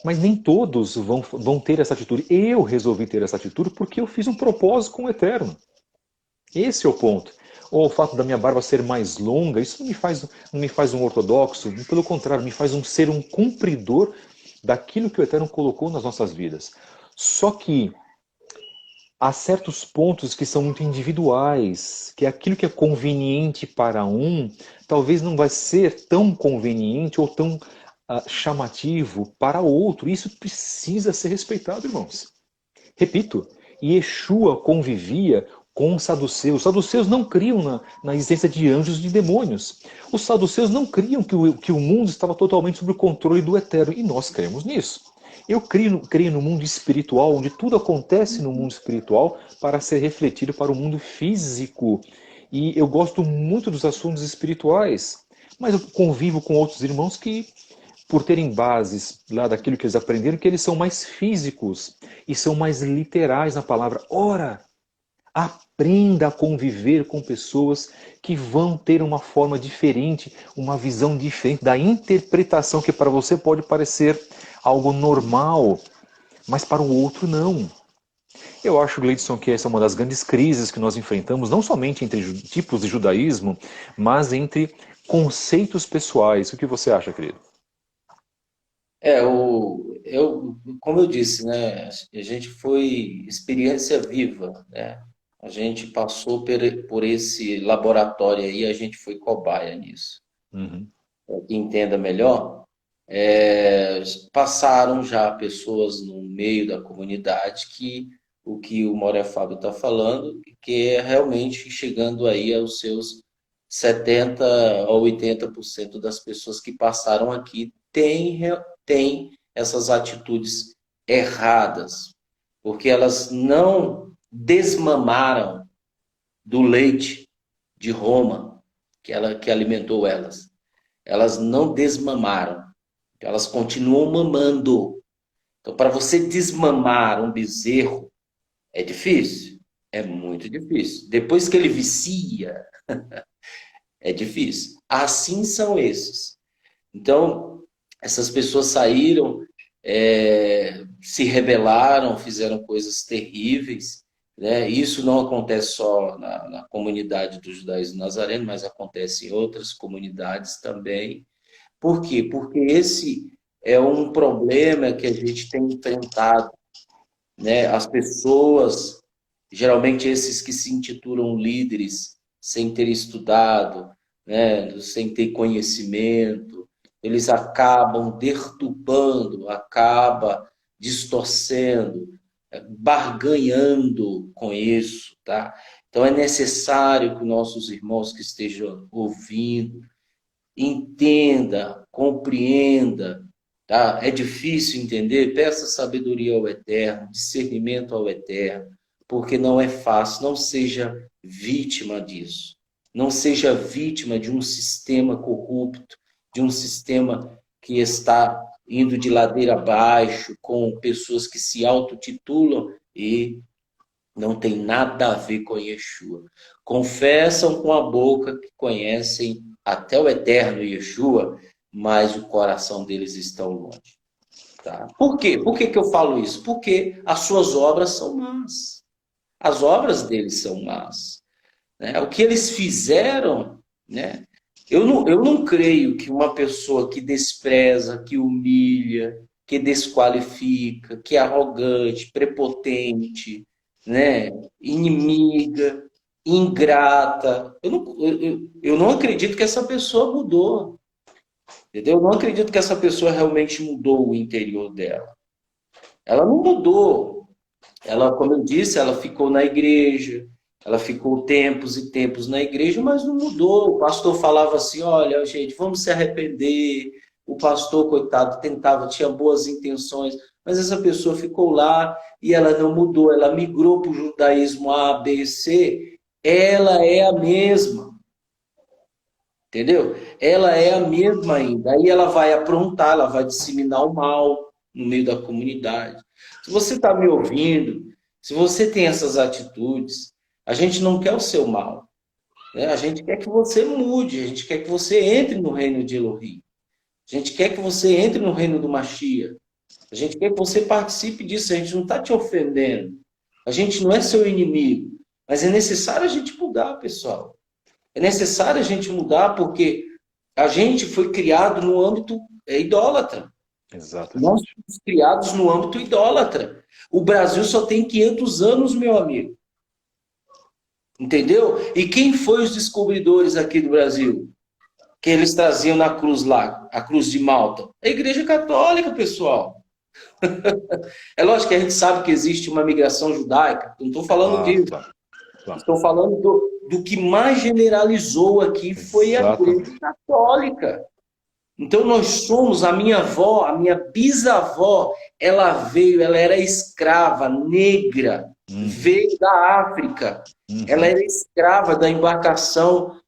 Mas nem todos vão ter essa atitude. Eu resolvi ter essa atitude porque eu fiz um propósito com o Eterno. Esse é o ponto. Ou o fato da minha barba ser mais longa, isso não me faz um ortodoxo, pelo contrário, me faz um cumpridor daquilo que o Eterno colocou nas nossas vidas. Só que há certos pontos que são muito individuais, que aquilo que é conveniente para um, talvez não vai ser tão conveniente ou tão chamativo para outro. Isso precisa ser respeitado, irmãos. Repito, Yeshua convivia com os saduceus. Os saduceus não criam na existência de anjos e de demônios. Os saduceus não criam que o mundo estava totalmente sob o controle do Eterno. E nós cremos nisso. Eu creio no mundo espiritual, onde tudo acontece no mundo espiritual para ser refletido para o mundo físico. E eu gosto muito dos assuntos espirituais, mas eu convivo com outros irmãos que, por terem bases lá daquilo que eles aprenderam, que eles são mais físicos e são mais literais na palavra. Ora, aprenda a conviver com pessoas que vão ter uma forma diferente, uma visão diferente da interpretação que para você pode parecer algo normal, mas para o outro não. Eu acho, Gleidson, que essa é uma das grandes crises que nós enfrentamos, não somente entre tipos de judaísmo, mas entre conceitos pessoais. O que você acha, querido? Como eu disse, né, a gente foi experiência viva, né? A gente passou por esse laboratório aí, a gente foi cobaia nisso. Uhum. Para que entenda melhor, passaram já pessoas no meio da comunidade que o que o Moré Fábio está falando, que é realmente chegando aí aos seus 70% a 80% das pessoas que passaram aqui tem essas atitudes erradas, porque elas não desmamaram do leite de Roma, que alimentou elas. Elas não desmamaram, elas continuam mamando. Então, para você desmamar um bezerro, é difícil, é muito difícil. Depois que ele vicia, é difícil. Assim são esses. Então, essas pessoas saíram, se rebelaram, fizeram coisas terríveis, né? Isso não acontece só na comunidade do judaísmo nazareno, mas acontece em outras comunidades também. Por quê? Porque esse é um problema que a gente tem enfrentado, né? As pessoas, geralmente esses que se intitulam líderes, sem ter estudado, né? Sem ter conhecimento, eles acabam deturpando, acaba distorcendo, barganhando com isso, tá? Então é necessário que nossos irmãos que estejam ouvindo entenda, compreenda, tá? É difícil entender, peça sabedoria ao Eterno, discernimento ao Eterno, porque não é fácil, não seja vítima disso. Não seja vítima de um sistema corrupto, de um sistema que está indo de ladeira abaixo, com pessoas que se autotitulam e não tem nada a ver com Yeshua. Confessam com a boca que conhecem até o eterno Yeshua, mas o coração deles está longe. Tá? Por quê? Por que eu falo isso? Porque as suas obras são más. As obras deles são más. Né? O que eles fizeram, né? Eu não creio que uma pessoa que despreza, que humilha, que desqualifica, que é arrogante, prepotente, né? Inimiga, ingrata. Eu não acredito que essa pessoa mudou. Entendeu? Eu não acredito que essa pessoa realmente mudou o interior dela. Ela não mudou. Ela, como eu disse, ela ficou na igreja, ela ficou tempos e tempos na igreja, mas não mudou. O pastor falava assim, olha, gente, vamos se arrepender. O pastor, coitado, tentava, tinha boas intenções, mas essa pessoa ficou lá e ela não mudou. Ela migrou para o judaísmo A, B, C. Ela é a mesma. Entendeu? Ela é a mesma ainda. Aí ela vai aprontar, ela vai disseminar o mal no meio da comunidade. Se você está me ouvindo, se você tem essas atitudes, a gente não quer o seu mal, né? A gente quer que você mude, a gente quer que você entre no reino de Elohim. A gente quer que você entre no reino do Mashiach. A gente quer que você participe disso. A gente não está te ofendendo. A gente não é seu inimigo. Mas é necessário a gente mudar, pessoal. É necessário a gente mudar porque a gente foi criado no âmbito idólatra. Nós Exatamente. fomos criados no âmbito idólatra. O Brasil só tem 500 anos, meu amigo. Entendeu? E quem foi os descobridores aqui do Brasil? Que eles traziam na cruz lá, a cruz de Malta? A Igreja Católica, pessoal. É lógico que a gente sabe que existe uma migração judaica. Não estou falando Claro, disso. claro, claro. Estou falando do que mais generalizou aqui foi a Igreja Exatamente. Católica. Então nós somos, a minha avó, a minha bisavó, ela veio, ela era escrava, negra, Uhum, veio da África. Ela uhum, era escrava da embarcação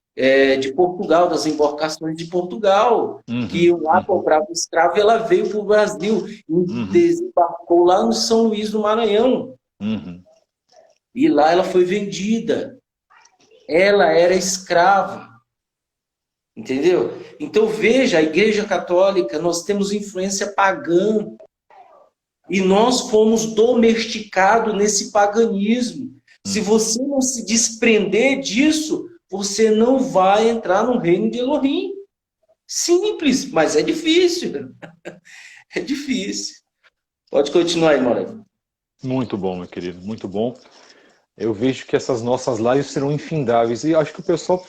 de Portugal, das embarcações de Portugal, que uhum, iam lá uhum, comprar escravo, e ela veio para o Brasil e uhum, desembarcou lá no São Luís do Maranhão. uhum. E lá ela foi vendida. Ela era escrava. Entendeu? Então veja, a Igreja Católica, nós temos influência pagã e nós fomos domesticados nesse paganismo. Se Uhum. você não se desprender disso, você não vai entrar no reino de Elohim. Simples, mas é difícil. É difícil. Pode continuar aí, Moreira. Muito bom, meu querido, muito bom. Eu vejo que essas nossas lives serão infindáveis e acho que o pessoal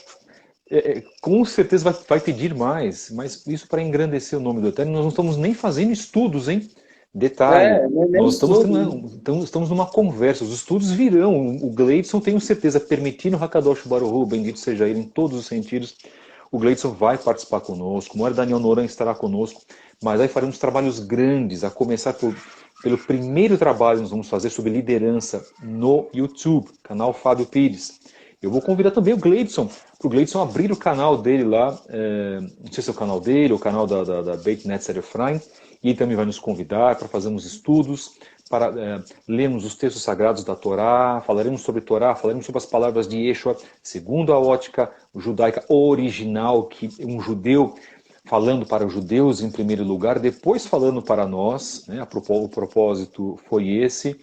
com certeza vai pedir mais, mas isso para engrandecer o nome do Eterno. Nós não estamos nem fazendo estudos, hein? Detalhe, Não é nem nós estamos, estudo. não, estamos numa conversa, os estudos virão. O Gleidson, tenho certeza, permitindo Hakadosh Baruch Hu, bendito seja ele em todos os sentidos, o Gleidson vai participar conosco, o Moer Daniel Noran estará conosco, mas aí faremos trabalhos grandes, a começar pelo primeiro trabalho que nós vamos fazer sobre liderança no YouTube, canal Fábio Pires. Eu vou convidar também o Gleidson, para o Gleidson abrir o canal dele lá, não sei se é o canal dele, ou o canal da Beit Netzer Efraim, e ele também vai nos convidar para fazermos estudos, para lermos os textos sagrados da Torá, falaremos sobre Torá, falaremos sobre as palavras de Yeshua, segundo a ótica judaica original, que um judeu falando para os judeus em primeiro lugar, depois falando para nós, né, o propósito foi esse.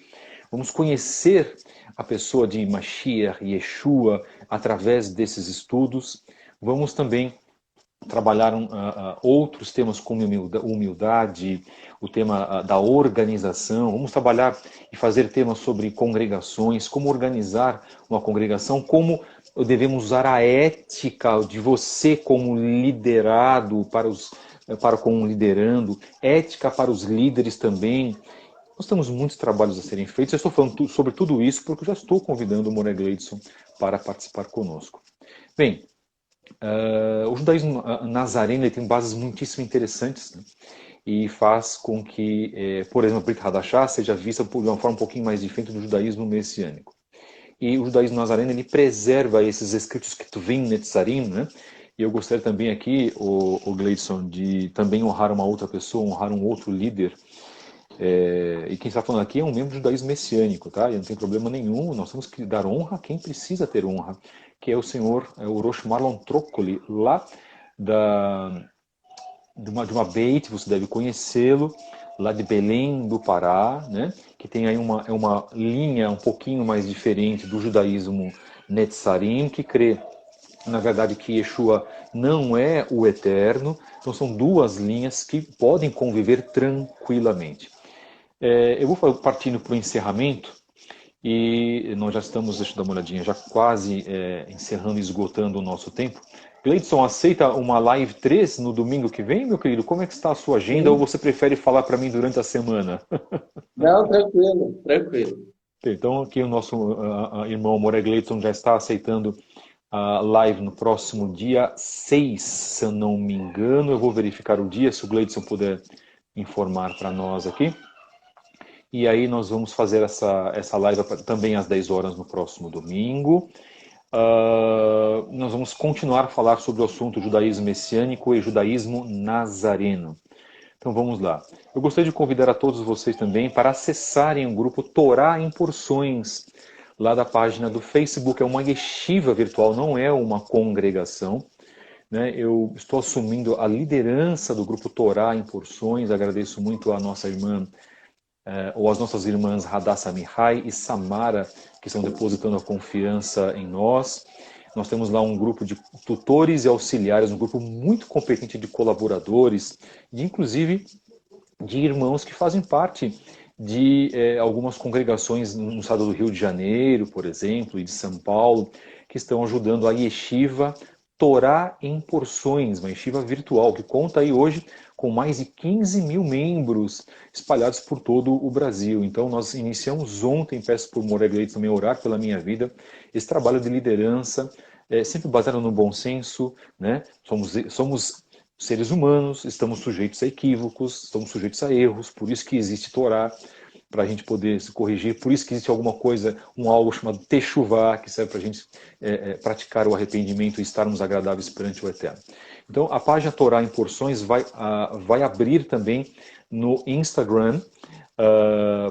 Vamos conhecer a pessoa de Mashiach, Yeshua, através desses estudos. Vamos também trabalhar outros temas como humildade, o tema da organização. Vamos trabalhar e fazer temas sobre congregações, como organizar uma congregação, como devemos usar a ética de você como liderado para como liderando, ética para os líderes também. Nós temos muitos trabalhos a serem feitos. Eu estou falando sobre tudo isso porque eu já estou convidando o Moné Gleidson para participar conosco. Bem, o judaísmo nazareno ele tem bases muitíssimo interessantes, né? E faz com que, por exemplo, a Brit Hadashah seja vista de uma forma um pouquinho mais diferente do judaísmo messiânico. E o judaísmo nazareno ele preserva esses escritos que tu vem Netzarim, né? E eu gostaria também aqui, o Gleidson, de também honrar uma outra pessoa, honrar um outro líder. E quem está falando aqui é um membro do judaísmo messiânico, tá? E não tem problema nenhum, nós temos que dar honra a quem precisa ter honra, que é o senhor, o Rosh Marlon Troccoli, lá de uma Beit, você deve conhecê-lo, lá de Belém do Pará, né? Que tem aí uma linha um pouquinho mais diferente do judaísmo Netzarim, que crê, na verdade, que Yeshua não é o eterno. Então são duas linhas que podem conviver tranquilamente. Eu vou partindo para o encerramento e nós já estamos, deixa eu dar uma olhadinha, já quase encerrando e esgotando o nosso tempo. Gleidson, aceita uma live 3 no domingo que vem, meu querido? Como é que está a sua agenda ou Sim. você prefere falar para mim durante a semana? Não, tranquilo, tranquilo. Então aqui o nosso irmão Moré Gleidson já está aceitando a live no próximo dia 6, se eu não me engano. Eu vou verificar o dia, se o Gleidson puder informar para nós aqui. E aí nós vamos fazer essa live também às 10 horas no próximo domingo. nós vamos continuar a falar sobre o assunto judaísmo messiânico e judaísmo nazareno. Então vamos lá. Eu gostaria de convidar a todos vocês também para acessarem o grupo Torá em Porções, lá da página do Facebook. É uma yeshiva virtual, não é uma congregação, né? Eu estou assumindo a liderança do grupo Torá em Porções. Agradeço muito a nossa irmã, ou as nossas irmãs Hadassah Mihai e Samara, que estão depositando a confiança em nós. Nós temos lá um grupo de tutores e auxiliares, um grupo muito competente de colaboradores, inclusive de irmãos que fazem parte de algumas congregações no estado do Rio de Janeiro, por exemplo, e de São Paulo, que estão ajudando a Yeshiva Torá em Porções, uma yeshiva virtual, que conta aí hoje com mais de 15 mil membros espalhados por todo o Brasil. Então nós iniciamos ontem, peço por Moré Gleitson também orar pela minha vida, esse trabalho de liderança, sempre baseado no bom senso, né? Somos seres humanos, estamos sujeitos a equívocos, estamos sujeitos a erros, por isso que existe Torá, para a gente poder se corrigir, por isso que existe alguma coisa, algo chamado Techuvá, que serve para a gente praticar o arrependimento e estarmos agradáveis perante o Eterno. Então, a página Torá em Porções vai abrir também no Instagram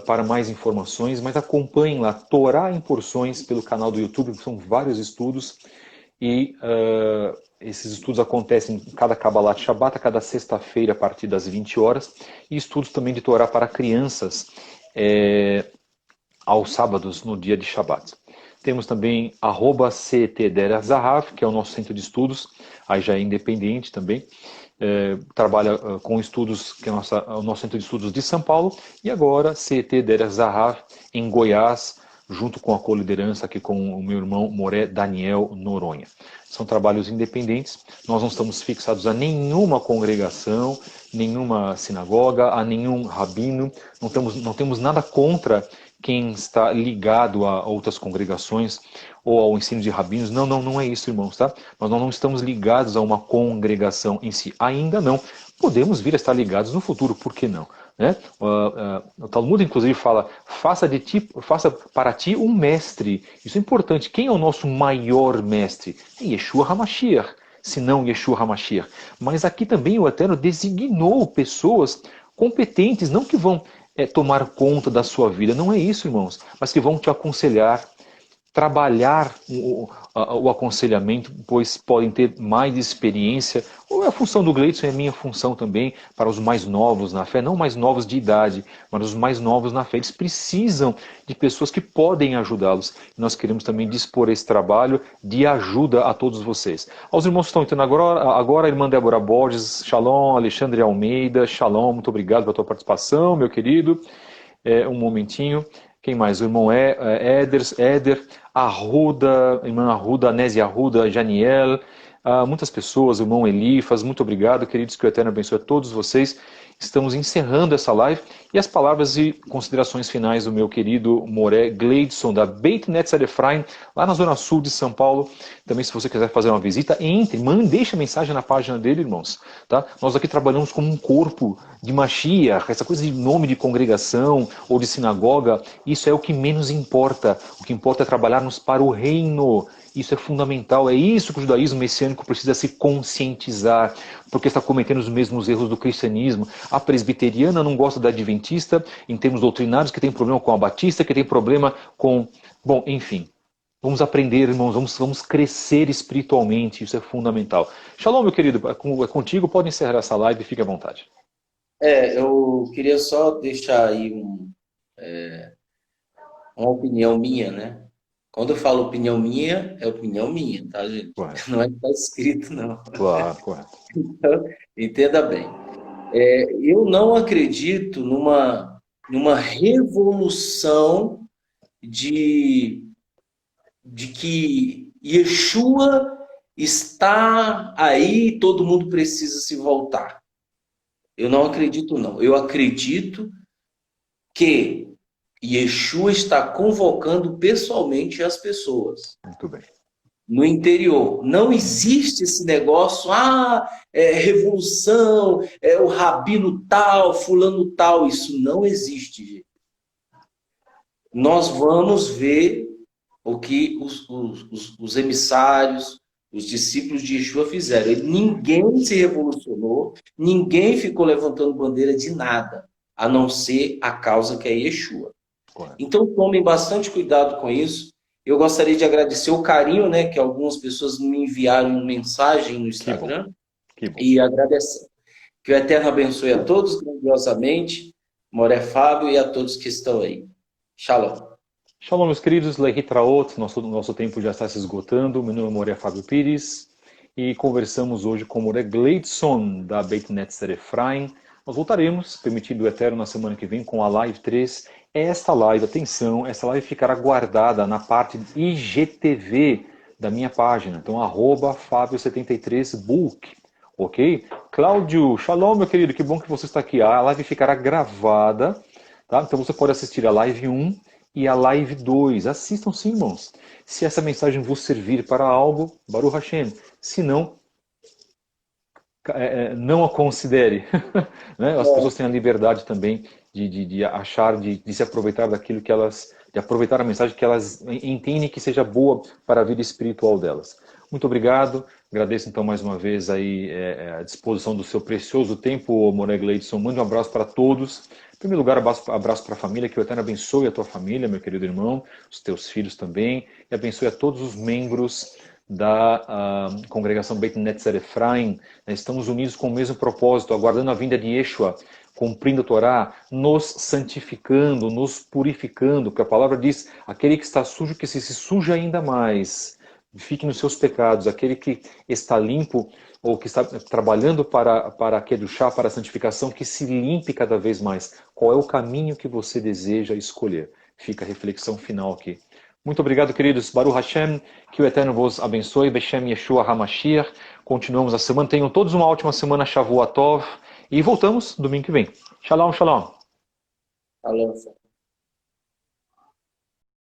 para mais informações, mas acompanhem lá, Torá em Porções, pelo canal do YouTube, que são vários estudos, e esses estudos acontecem em cada Kabbalat Shabbat, a cada sexta-feira, a partir das 20 horas, e estudos também de Torá para crianças, aos sábados, no dia de Shabbat. Temos também @CET-Zahav, que é o nosso centro de estudos, aí já é independente também, trabalha com estudos, que é o nosso centro de estudos de São Paulo, e agora CET-Zahav em Goiás, junto com a coliderança aqui com o meu irmão Moré Daniel Noronha. São trabalhos independentes, nós não estamos fixados a nenhuma congregação, nenhuma sinagoga, a nenhum rabino, não temos nada contra quem está ligado a outras congregações ou ao ensino de rabinos. Não é isso, irmãos, tá? Nós não estamos ligados a uma congregação em si, ainda não. Podemos vir a estar ligados no futuro, por que não? Né? O Talmud, inclusive, fala, faça para ti um mestre. Isso é importante. Quem é o nosso maior mestre? É Yeshua HaMashiach, se não Yeshua HaMashiach. Mas aqui também o Eterno designou pessoas competentes, não que vão tomar conta da sua vida, não é isso, irmãos, mas que vão te aconselhar, trabalhar o aconselhamento, pois podem ter mais experiência, ou é a função do Gleitson, é a minha função também, para os mais novos na fé, não mais novos de idade, mas os mais novos na fé. Eles precisam de pessoas que podem ajudá-los. Nós queremos também dispor esse trabalho de ajuda a todos vocês. Aos irmãos que estão entrando agora a irmã Débora Borges, Shalom, Alexandre Almeida, Shalom, muito obrigado pela tua participação, meu querido. Um momentinho. Quem mais? O irmão Éder, Arruda, irmã Arruda, Anésia Arruda, Janiel, muitas pessoas, o irmão Elifas, muito obrigado, queridos, que o Eterno abençoe a todos vocês. Estamos encerrando essa live e as palavras e considerações finais do meu querido Moré Gleidson, da Beit Netzer Efraim, lá na zona sul de São Paulo. Também, se você quiser fazer uma visita, entre, deixa mensagem na página dele, irmãos. Tá? Nós aqui trabalhamos como um corpo de Mashiach, essa coisa de nome de congregação ou de sinagoga, isso é o que menos importa. O que importa é trabalharmos para o reino. Isso é fundamental, é isso que o judaísmo messiânico precisa se conscientizar, porque está cometendo os mesmos erros do cristianismo. A presbiteriana não gosta da adventista, em termos doutrinários, que tem problema com a batista, que tem problema com... Bom, enfim, vamos aprender, irmãos, vamos crescer espiritualmente, isso é fundamental. Shalom, meu querido, é contigo, pode encerrar essa live, fique à vontade. Eu queria só deixar aí uma opinião minha, né? Quando eu falo opinião minha, é opinião minha, tá, gente? Correto. Não é que está escrito, não. Claro, correto. Então, entenda bem. Eu não acredito numa revolução de que Yeshua está aí, todo mundo precisa se voltar. Eu não acredito, não. Eu acredito que Yeshua está convocando pessoalmente as pessoas. Muito bem. No interior. Não existe esse negócio, revolução, o rabino tal, fulano tal. Isso não existe, gente. Nós vamos ver o que os emissários, os discípulos de Yeshua fizeram. Ninguém se revolucionou, ninguém ficou levantando bandeira de nada, a não ser a causa que é Yeshua. Correto. Então tomem bastante cuidado com isso. Eu gostaria de agradecer o carinho, né, que algumas pessoas me enviaram mensagem no Instagram. Que bom. E agradecer. Que o Eterno abençoe a todos grandiosamente, Moré Fábio e a todos que estão aí. Shalom. Shalom, meus queridos, Lehitraot, nosso tempo já está se esgotando. Meu nome é Moré Fábio Pires e conversamos hoje com o Moré Gleidson, da Beit Netzer Efraim. Nós voltaremos, permitido o Eterno, na semana que vem com a Live 3. Esta live, atenção, essa live ficará guardada na parte IGTV da minha página. Então, @Fábio73book. Ok? Cláudio, shalom, meu querido, que bom que você está aqui. A live ficará gravada, tá? Então você pode assistir a live 1 e a live 2. Assistam sim, irmãos. Se essa mensagem vos servir para algo, Baruch Hashem. Se não, não a considere. Né? As pessoas têm a liberdade também de achar, de se aproveitar daquilo que elas, de aproveitar a mensagem que elas entendem que seja boa para a vida espiritual delas. Muito obrigado. Agradeço então mais uma vez aí a disposição do seu precioso tempo, Moré Gleidson. Mande um abraço para todos. Em primeiro lugar, abraço para a família, que o Eterno abençoe a tua família, meu querido irmão, os teus filhos também, e abençoe a todos os membros da congregação Beit Netzer Efraim. Estamos unidos com o mesmo propósito, aguardando a vinda de Yeshua, cumprindo a Torá, nos santificando, nos purificando, porque a palavra diz, aquele que está sujo, que se suja ainda mais, fique nos seus pecados, aquele que está limpo, ou que está trabalhando para a Kedushá, para a santificação, que se limpe cada vez mais. Qual é o caminho que você deseja escolher? Fica a reflexão final aqui. Muito obrigado, queridos. Baruch Hashem, que o Eterno vos abençoe. Beshem Yeshua HaMashiach. Continuamos a semana. Tenham todos uma ótima semana, Shavuot Tov. E voltamos domingo que vem. Shalom, shalom. Shalom.